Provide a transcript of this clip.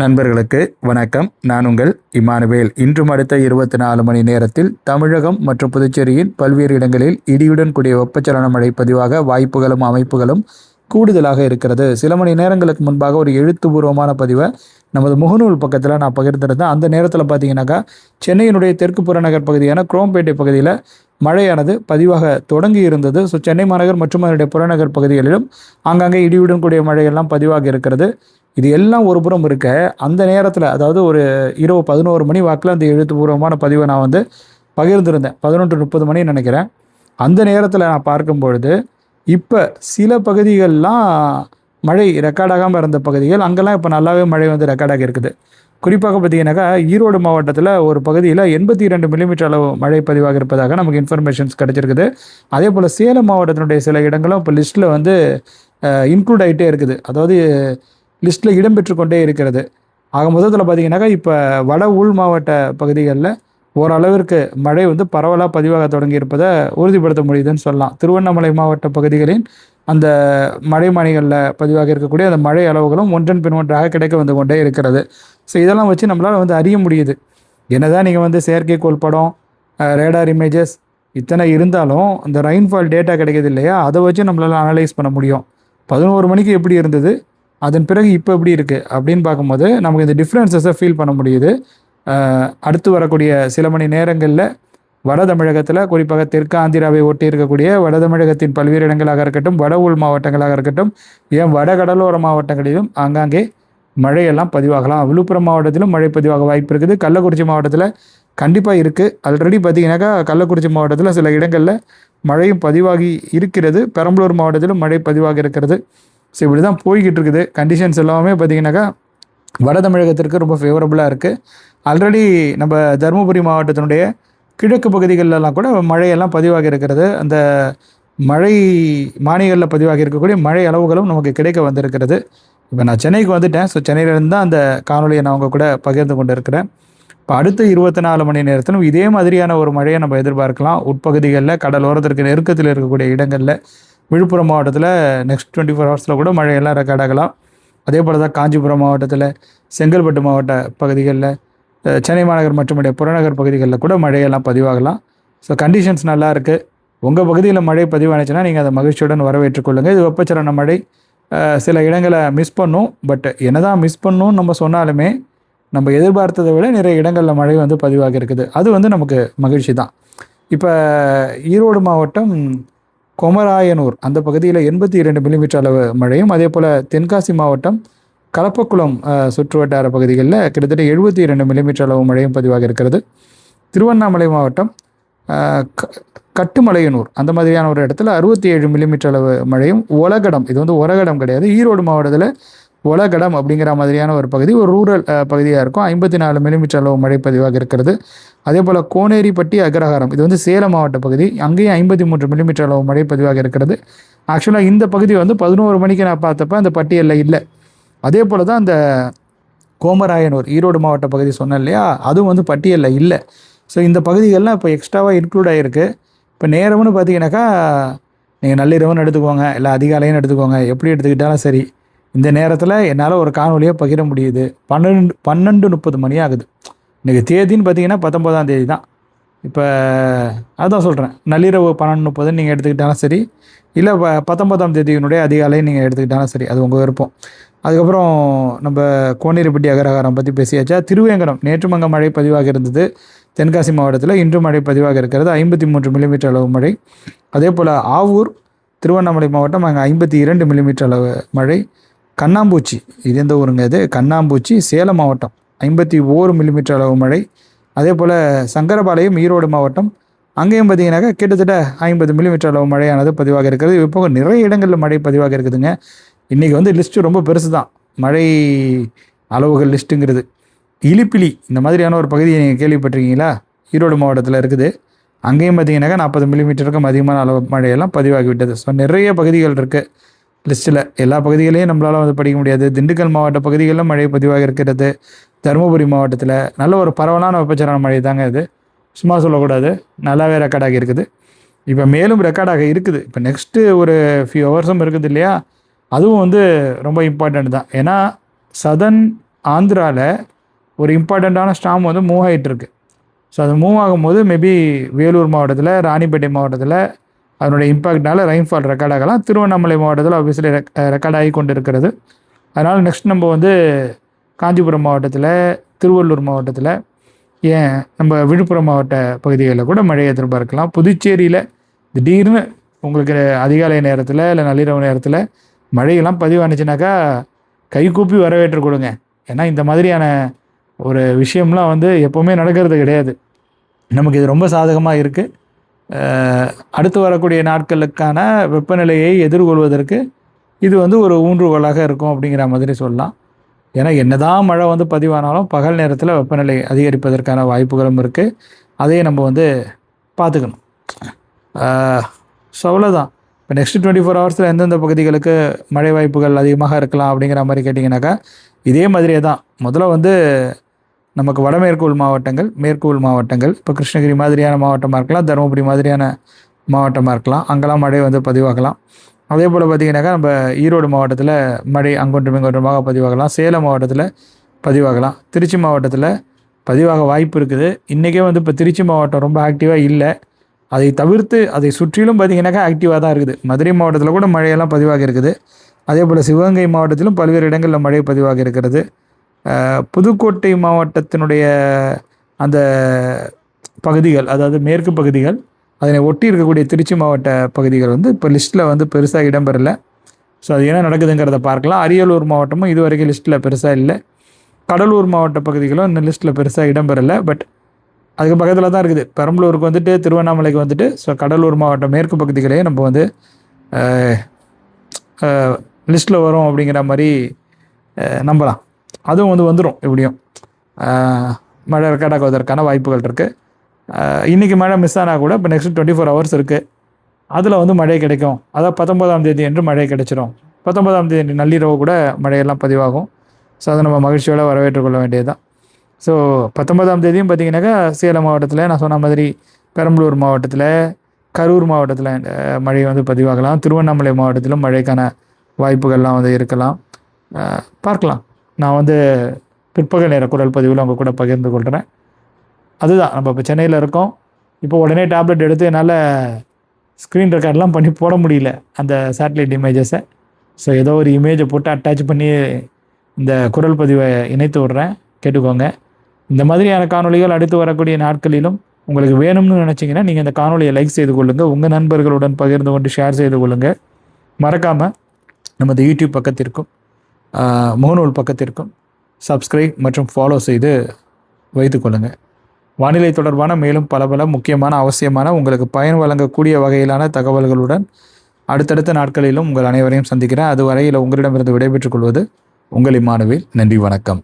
நண்பர்களுக்கு வணக்கம். நான் உங்கள் இமானுவேல். இன்றும் அடுத்த 24 மணி நேரத்தில் தமிழகம் மற்றும் புதுச்சேரியின் பல்வேறு இடங்களில் இடியுடன் கூடிய வெப்பச்சலன மழை பதிவாக வாய்ப்புகளும் அமைப்புகளும் கூடுதலாக இருக்கிறது. சில மணி நேரங்களுக்கு முன்பாக ஒரு எழுத்துப்பூர்வமான பதிவை நமது முகநூல் பக்கத்தில் நான் பகிர்ந்திருந்தேன். அந்த நேரத்தில் பார்த்தீங்கன்னாக்கா சென்னையினுடைய தெற்கு புறநகர் பகுதியான குரோம்பேட்டை பகுதியில் மழையானது பதிவாக தொடங்கி இருந்தது. ஸோ சென்னை மாநகர் மற்றும் அதனுடைய புறநகர் பகுதிகளிலும் ஆங்காங்கே இடியுடன் கூடிய மழையெல்லாம் பதிவாக இருக்கிறது. இது எல்லாம் ஒரு புறம் இருக்க, அந்த நேரத்தில் அதாவது ஒரு இரவு 11 மணி வாக்கில் அந்த எழுத்துப்பூர்வமான பதிவை நான் பகிர்ந்திருந்தேன். 11:30 மணின்னு நினைக்கிறேன். அந்த நேரத்தில் நான் பார்க்கும் பொழுது இப்போ சில பகுதிகள்லாம் மழை ரெக்கார்டாகாமல் இருந்த பகுதிகள் அங்கெல்லாம் இப்போ நல்லாவே மழை ரெக்கார்டாக இருக்குது. குறிப்பாக பார்த்தீங்கன்னாக்கா ஈரோடு மாவட்டத்தில் ஒரு பகுதியில் 82 மில்லிமீட்டர் அளவு மழை பதிவாக இருப்பதாக நமக்கு இன்ஃபர்மேஷன்ஸ் கிடச்சிருக்குது. அதே போல் சேலம் மாவட்டத்தினுடைய சில இடங்களும் இப்போ லிஸ்ட்டில் இன்க்ளூட் ஆகிட்டே இருக்குது. அதாவது லிஸ்ட்டில் இடம்பெற்று கொண்டே இருக்கிறது. ஆக மொத்தத்தில் பார்த்தீங்கன்னாக்கா இப்போ வட உள் மாவட்ட பகுதிகளில் ஓரளவிற்கு மழை பரவலாக பதிவாக தொடங்கி இருப்பதை உறுதிப்படுத்த முடியுதுன்னு சொல்லலாம். திருவண்ணாமலை மாவட்ட பகுதிகளின் அந்த மழை மானிகளில் பதிவாக இருக்கக்கூடிய அந்த மழை அளவுகளும் ஒன்றன் பின் ஒன்றாக கிடைக்க கொண்டே இருக்கிறது. ஸோ இதெல்லாம் வச்சு நம்மளால் அறிய முடியுது. என்னதான் நீங்கள் செயற்கைக்கோள் படம், ரேடார் இமேஜஸ் இத்தனை இருந்தாலும் இந்த ரெயின்ஃபால் டேட்டா கிடைக்கிது இல்லையா, அதை வச்சு நம்மளால் அனலைஸ் பண்ண முடியும். 11 மணிக்கு எப்படி இருந்தது, அதன் பிறகு இப்போ எப்படி இருக்குது அப்படின்னு பார்க்கும்போது நமக்கு இந்த டிஃப்ரென்சஸை ஃபீல் பண்ண முடியுது. அடுத்து வரக்கூடிய சில மணி நேரங்களில் வட தமிழகத்தில், குறிப்பாக தெற்கு ஆந்திராவை ஒட்டி இருக்கக்கூடிய வட தமிழகத்தின் பல்வேறு இடங்களாக இருக்கட்டும், வட உள் மாவட்டங்களாக இருக்கட்டும், ஏன் வட கடலோர மாவட்டங்களிலும் ஆங்காங்கே மழையெல்லாம் பதிவாகலாம். விழுப்புரம் மாவட்டத்திலும் மழை பதிவாக வாய்ப்பு இருக்குது. கள்ளக்குறிச்சி மாவட்டத்தில் கண்டிப்பாக இருக்குது. ஆல்ரெடி பார்த்தீங்கன்னாக்கா கள்ளக்குறிச்சி மாவட்டத்தில் சில இடங்களில் மழையும் பதிவாகி இருக்கிறது. பெரம்பலூர் மாவட்டத்திலும் மழை பதிவாக இருக்கிறது. ஸோ இப்படி தான் போய்கிட்டு இருக்குது. கண்டிஷன்ஸ் எல்லாமே பார்த்திங்கனாக்கா வட தமிழகத்திற்கு ரொம்ப ஃபேவரபுளாக இருக்குது. ஆல்ரெடி நம்ம தருமபுரி மாவட்டத்தினுடைய கிழக்கு பகுதிகளெல்லாம் கூட மழையெல்லாம் பதிவாகி இருக்கிறது. அந்த மழை மானிகளில் பதிவாகி இருக்கக்கூடிய மழை அளவுகளும் நமக்கு கிடைக்க வந்திருக்கிறது. இப்போ நான் சென்னைக்கு வந்துட்டேன். ஸோ சென்னையிலேருந்து தான் அந்த காணொலியை நான் அவங்க கூட பகிர்ந்து கொண்டு இருக்கிறேன். இப்போ அடுத்த 24 மணி நேரத்திலும் இதே மாதிரியான ஒரு மழையை நம்ம எதிர்பார்க்கலாம். உட்பகுதிகளில் கடலோரத்திற்கு நெருக்கத்தில் இருக்கக்கூடிய இடங்களில் விழுப்புரம் மாவட்டத்தில் நெக்ஸ்ட் 24 ஹவர்ஸில் கூட மழையெல்லாம் ரெக்கார்ட் ஆகலாம். அதே போல் தான் காஞ்சிபுரம் மாவட்டத்தில், செங்கல்பட்டு மாவட்ட பகுதிகளில், சென்னை மாநகர் மற்றும் புறநகர் பகுதிகளில் கூட மழையெல்லாம் பதிவாகலாம். ஸோ கண்டிஷன்ஸ் நல்லா இருக்குது. உங்கள் பகுதியில் மழை பதிவானுச்சுன்னா நீங்கள் அதை மகிழ்ச்சியுடன் வரவேற்றுக்கொள்ளுங்கள். இது வெப்பச்சலன மழை சில இடங்களை மிஸ் பண்ணும். பட் என்னதான் மிஸ் பண்ணும் நம்ம சொன்னாலுமே நம்ம எதிர்பார்த்ததை விட நிறைய இடங்களில் மழை பதிவாகி இருக்குது. அது நமக்கு மகிழ்ச்சி தான். இப்போ ஈரோடு மாவட்டம் கொமராயனூர் அந்த பகுதியில் 82 மில்லிமீட்டர் அளவு மழையும், அதே போல் தென்காசி மாவட்டம் கலப்பக்குளம் சுற்று வட்டார பகுதிகளில் கிட்டத்தட்ட 72 மில்லிமீட்டர் அளவு மழையும் பதிவாக இருக்கிறது. திருவண்ணாமலை மாவட்டம் கட்டுமலையனூர் அந்த மாதிரியான ஒரு இடத்துல 67 மில்லிமீட்டர் அளவு மழையும், ஒலகடம், இது ஒரகடம் கிடையாது, ஈரோடு மாவட்டத்தில் ஒலகடம் அப்படிங்கிற மாதிரியான ஒரு பகுதி, ஒரு ரூரல் பகுதியாக இருக்கும், 54 மில்லிமீட்டர் அளவு மழை பதிவாக இருக்கிறது. அதே போல் கோனேரிப்பட்டி அக்ரஹாரம், இது சேலம் மாவட்ட பகுதி, அங்கேயும் 53 மில்லிமீட்டர் அளவு மழை பதிவாக இருக்கிறது. ஆக்சுவலாக இந்த பகுதி 11 மணிக்கு நான் பார்த்தப்ப அந்த பட்டியலில் இல்லை. அதே போல் தான் அந்த கோமராயனூர் ஈரோடு மாவட்ட பகுதி சொன்னேன் இல்லையா, அதுவும் பட்டியலில் இல்லை. ஸோ இந்த பகுதிகள்லாம் இப்போ எக்ஸ்ட்ராவாக இன்க்ளூட் ஆகிருக்கு. இப்போ நேரம்னு பார்த்தீங்கன்னாக்கா நீங்கள் நள்ளிரவுன்னு எடுத்துக்கோங்க, இல்லை அதிகாலைன்னு எடுத்துக்கோங்க, எப்படி எடுத்துக்கிட்டாலும் சரி, இந்த நேரத்தில் என்னால் ஒரு காணொலியாக பகிர முடியுது. 12:30 மணி ஆகுது. இன்றைக்கி தேதின்னு பார்த்தீங்கன்னா 19ஆம் தேதி தான். இப்போ அதுதான் சொல்கிறேன், நள்ளிரவு 12:30 நீங்கள் எடுத்துக்கிட்டாலும் சரி, இல்லை 19ஆம் தேதியினுடைய அதிகாலை நீங்கள் எடுத்துக்கிட்டாலும் சரி, அது உங்கள் விருப்பம். அதுக்கப்புறம் நம்ம கோனேரிப்பட்டி அகரகாரம் பற்றி பேசியாச்சா. திருவேங்கடம் நேற்று மங்க மழை பதிவாக இருந்தது. தென்காசி மாவட்டத்தில் இன்று மழை பதிவாக இருக்கிறது, 53 மில்லிமீட்டர் அளவு மழை. அதே போல் ஆவூர் திருவண்ணாமலை மாவட்டம் அங்கே 52 மில்லிமீட்டர் அளவு மழை. கண்ணாம்பூச்சி, இது எந்த ஊருங்க, இது கண்ணாம்பூச்சி சேலம் மாவட்டம் 51 மில்லிமீட்டர் அளவு மழை. அதே போல் சங்கரபாளையம் ஈரோடு மாவட்டம், அங்கேயும் பார்த்தீங்கன்னாக்கா கிட்டத்தட்ட 50 மில்லிமீட்டர் அளவு மழையானது பதிவாக இருக்கிறது. இப்போ நிறைய இடங்களில் மழை பதிவாக இருக்குதுங்க. இன்றைக்கி லிஸ்ட்டு ரொம்ப பெருசு தான், மழை அளவுகள் லிஸ்ட்டுங்கிறது. இலிப்பிலி இந்த மாதிரியான ஒரு பகுதியை நீங்கள் கேள்விப்பட்டிருக்கீங்களா? ஈரோடு மாவட்டத்தில் இருக்குது. அங்கேயும் பார்த்தீங்கன்னாக்கா 40 மில்லிமீட்டருக்கும் அதிகமான அளவு மழையெல்லாம் பதிவாகிவிட்டது. ஸோ நிறைய பகுதிகள் இருக்குது லிஸ்ட்டில். எல்லா பகுதிகளையும் நம்மளால் படிக்க முடியாது. திண்டுக்கல் மாவட்ட பகுதிகளில் மழை பதிவாக இருக்கிறது. தருமபுரி மாவட்டத்தில் நல்ல ஒரு பரவலான வெப்பச்சலன மழை தாங்க இது, சும்மா சொல்லக்கூடாது, நல்லாவே ரெக்கார்டாகி இருக்குது. இப்போ மேலும் ரெக்கார்டாக இருக்குது. இப்போ நெக்ஸ்ட்டு ஒரு ஃபியூ ஹவர்ஸும் இருக்குது இல்லையா, அதுவும் ரொம்ப இம்பார்ட்டண்ட் தான். ஏன்னா சதர்ன் ஆந்திராவில் ஒரு இம்பார்ட்டண்ட்டான ஸ்டாம் வந்து மூவ் ஆகிட்டு இருக்கு. ஸோ அது மூவ் ஆகும்போது மேபி வேலூர் மாவட்டத்தில், ராணிப்பேட்டை மாவட்டத்தில் அதனுடைய இம்பாக்ட்னால ரெயின்ஃபால் ரெக்கார்ட் ஆகலாம். திருவண்ணாமலை மாவட்டத்தில் ஆப்வியஸ்லி ரெக்கார்ட் ஆகி கொண்டு இருக்கிறது. அதனால் நெக்ஸ்ட் நம்ம வந்து காஞ்சிபுரம் மாவட்டத்தில், திருவள்ளூர் மாவட்டத்தில், ஏன் நம்ம விழுப்புரம் மாவட்ட பகுதிகளில் கூட மழையை எதிர்பார்க்கலாம். புதுச்சேரியில் திடீர்னு உங்களுக்கு அதிகாலை நேரத்தில் இல்லை நள்ளிரவு நேரத்தில் மழையெல்லாம் பதிவானுச்சுனாக்கா கைகூப்பி வரவேற்று கொடுங்க. ஏன்னா இந்த மாதிரியான ஒரு விஷயம்லாம் வந்து எப்போவுமே நடக்கிறது கிடையாது. நமக்கு இது ரொம்ப சாதகமாக இருக்குது. அடுத்து வரக்கூடிய நாட்களுக்கான வெப்பநிலையை எதிர்கொள்வதற்கு இது வந்து ஒரு ஊன்றுகோலாக இருக்கும் அப்படிங்கிற மாதிரி சொல்லலாம். ஏன்னா என்னதான் மழை வந்து பதிவானாலும் பகல் நேரத்தில் வெப்பநிலை அதிகரிப்பதற்கான வாய்ப்புகளும் இருக்குது. அதையே நம்ம வந்து பார்த்துக்கணும். ஸோ அவ்வளோதான். இப்போ நெக்ஸ்ட் 24 ஹவர்ஸில் எந்தெந்த பகுதிகளுக்கு மழை வாய்ப்புகள் அதிகமாக இருக்கலாம் அப்படிங்கிற மாதிரி கேட்டிங்கனாக்கா இதே மாதிரியே தான். முதல்ல வந்து நமக்கு வடமேற்கு உள் மாவட்டங்கள், மேற்கு உள் மாவட்டங்கள், இப்போ கிருஷ்ணகிரி மாதிரியான மாவட்டமாக இருக்கலாம், தருமபுரி மாதிரியான மாவட்டமாக இருக்கலாம், அங்கெல்லாம் மழை வந்து பதிவாகலாம். அதே போல் பார்த்திங்கனாக்கா நம்ம ஈரோடு மாவட்டத்தில் மழை அங்கொன்றும் இங்கொன்றுமாக பதிவாகலாம். சேலம் மாவட்டத்தில் பதிவாகலாம். திருச்சி மாவட்டத்தில் பதிவாக வாய்ப்பு இருக்குது. இன்றைக்கே வந்து இப்போ திருச்சி மாவட்டம் ரொம்ப ஆக்டிவாக இல்லை. அதை தவிர்த்து அதை சுற்றிலும் பார்த்திங்கனாக்கா ஆக்டிவாக தான் இருக்குது. மதுரை மாவட்டத்தில் கூட மழையெல்லாம் பதிவாக இருக்குது. அதே போல் சிவகங்கை மாவட்டத்திலும் பல்வேறு இடங்களில் மழை பதிவாக இருக்கிறது. புதுக்கோட்டை மாவட்டத்தினுடைய அந்த பகுதிகள், அதாவது மேற்கு பகுதிகள், அதனை ஒட்டி இருக்கக்கூடிய திருச்சி மாவட்ட பகுதிகள் வந்து இப்போ லிஸ்ட்டில் வந்து பெருசாக இடம்பெறலை. ஸோ அது என்ன நடக்குதுங்கிறத பார்க்கலாம். அரியலூர் மாவட்டமும் இது வரைக்கும் லிஸ்ட்டில் பெருசாக இல்லை. கடலூர் மாவட்ட பகுதிகளும் இந்த லிஸ்ட்டில் பெருசாக இடம்பெறலை. பட் அதுக்கு பக்கத்தில் தான் இருக்குது. பெரம்பலூருக்கு வந்துட்டு, திருவண்ணாமலைக்கு வந்துட்டு, ஸோ கடலூர் மாவட்ட மேற்கு பகுதிகளையே நம்ம வந்து லிஸ்ட்டில் வரும் அப்படிங்கிற மாதிரி நம்பலாம். அதுவும் வந்து வந்துடும். எப்படியும் மழை ரெக்கார்ட் ஆகுவதற்கான வாய்ப்புகள் இருக்குது. இன்றைக்கி மழை மிஸ் ஆனால் கூட இப்போ நெக்ஸ்ட் 24 ஹவர்ஸ் இருக்குது. அதில் வந்து மழை கிடைக்கும். அதாவது 19ஆம் தேதி என்று மழை கிடைச்சிடும். 19ஆம் தேதி நள்ளிரவு கூட மழையெல்லாம் பதிவாகும். ஸோ அதை நம்ம மகிழ்ச்சியோடு வரவேற்றுக்கொள்ள வேண்டியது தான். ஸோ 19ஆம் தேதியும் பார்த்திங்கனாக்கா சேலம் மாவட்டத்தில் நான் சொன்ன மாதிரி, பெரம்பலூர் மாவட்டத்தில், கரூர் மாவட்டத்தில் மழை வந்து பதிவாகலாம். திருவண்ணாமலை மாவட்டத்திலும் மழைக்கான வாய்ப்புகள்லாம் வந்து இருக்கலாம். பார்க்கலாம். நான் வந்து பிற்பகல் நேர குரல் பதிவில் அவங்க கூட பகிர்ந்து கொள்கிறேன். அதுதான், நம்ம இப்போ சென்னையில் இருக்கோம். இப்போ உடனே டேப்லெட் எடுத்து என்னால் ஸ்க்ரீன் ரெக்கார்ட்லாம் பண்ணி போட முடியல அந்த சேட்டலைட் இமேஜஸை. ஸோ ஏதோ ஒரு இமேஜை போட்டு அட்டாச் பண்ணி இந்த குரல் பதிவை இணைத்து விட்றேன், கேட்டுக்கோங்க. இந்த மாதிரியான காணொலிகள் அடுத்து வரக்கூடிய நாட்களிலும் உங்களுக்கு வேணும்னு நினச்சிங்கன்னா நீங்கள் இந்த காணொலியை லைக் செய்து கொள்ளுங்கள், உங்கள் நண்பர்களுடன் பகிர்ந்து கொண்டு ஷேர் செய்து கொள்ளுங்கள். மறக்காமல் நமது யூடியூப் பக்கத்திற்கும் முகநூல் பக்கத்திற்கும் சப்ஸ்கிரைப் மற்றும் ஃபாலோ செய்து வைத்து கொள்ளுங்கள். வானிலை தொடர்பான மேலும் பல முக்கியமான, அவசியமான, உங்களுக்கு பயன் வழங்கக்கூடிய வகையிலான தகவல்களுடன் அடுத்தடுத்த நாட்களிலும் உங்கள் அனைவரையும் சந்திக்கிறேன். அதுவரையில் உங்களிடமிருந்து விடைபெற்றுக் கொள்வது உங்கள் இமானுவேல். நன்றி, வணக்கம்.